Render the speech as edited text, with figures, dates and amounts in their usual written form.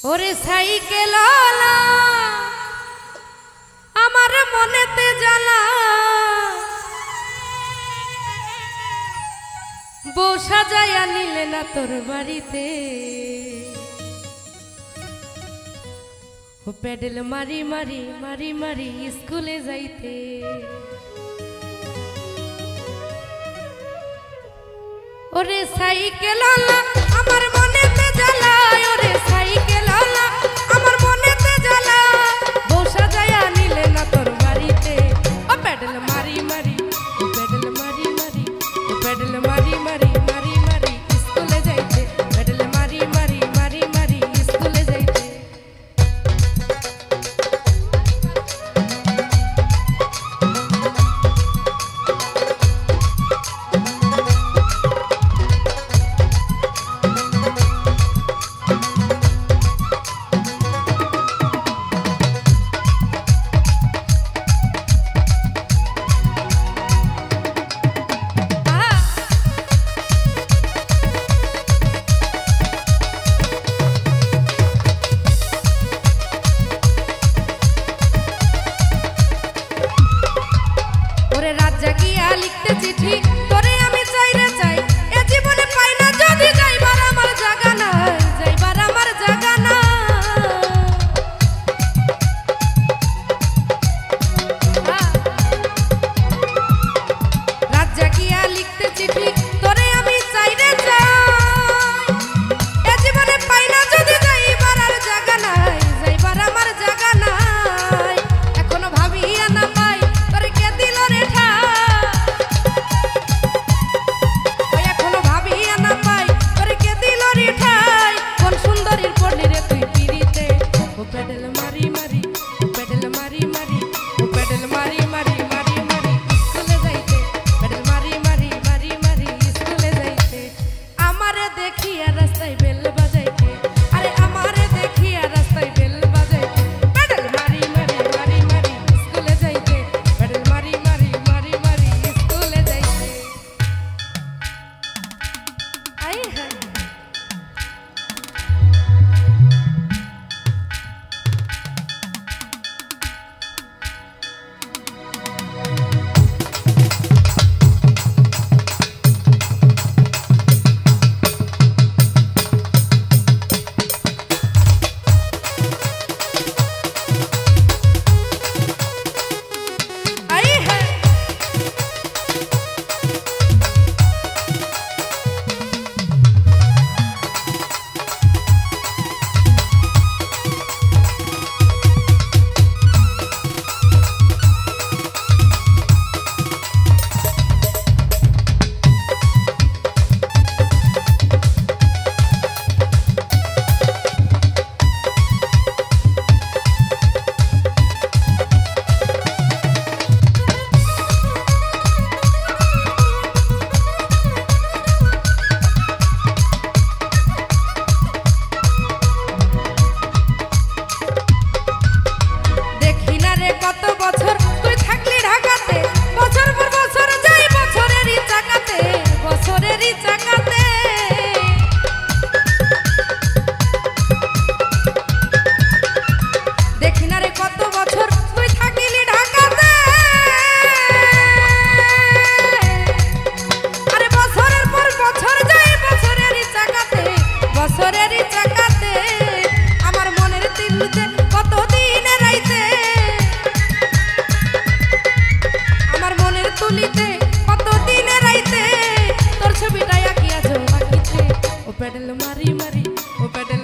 ওরে সাইকেল আমার মনেতে জ্বালা বউ সাজাইয়া নিলে না তোর বাড়িতে ও প্যাডেল মারি মারি মারি মারি স্কুলে যাইতে ওরে সাইকেল আমার মনেতে জ্বালা ওরে সাইকেল আমার মনেতে জ্বালা বউ সাজাইয়া নিলে না তোর বাড়িতে ও প্যাডেল মারি মারি ও প্যাডেল মারি মারি ও প্যাডেল মারি মারি মারি মারি স্কুলে যাইতে প্যাডেল মারি মারি মারি মারি স্কুলে যাইতে লিখতে চিঠি তোরে আমি চাই রে চাই এ জীবনে পাই না যদি যাইবার আমার জায়গা নাই যাইবার আমার জায়গা না রাত জাগিয়া লিখতে চিঠি তোরে আমি চাই রে চাই এ জীবনে পাই না যদি যাইবার আর জায়গা নাই যাইবার আমার জায়গা নাই এখনো ভাবিয়া না পাই তোরে কে দিল রে ঠা पैडल मारी मारी ओ पैडल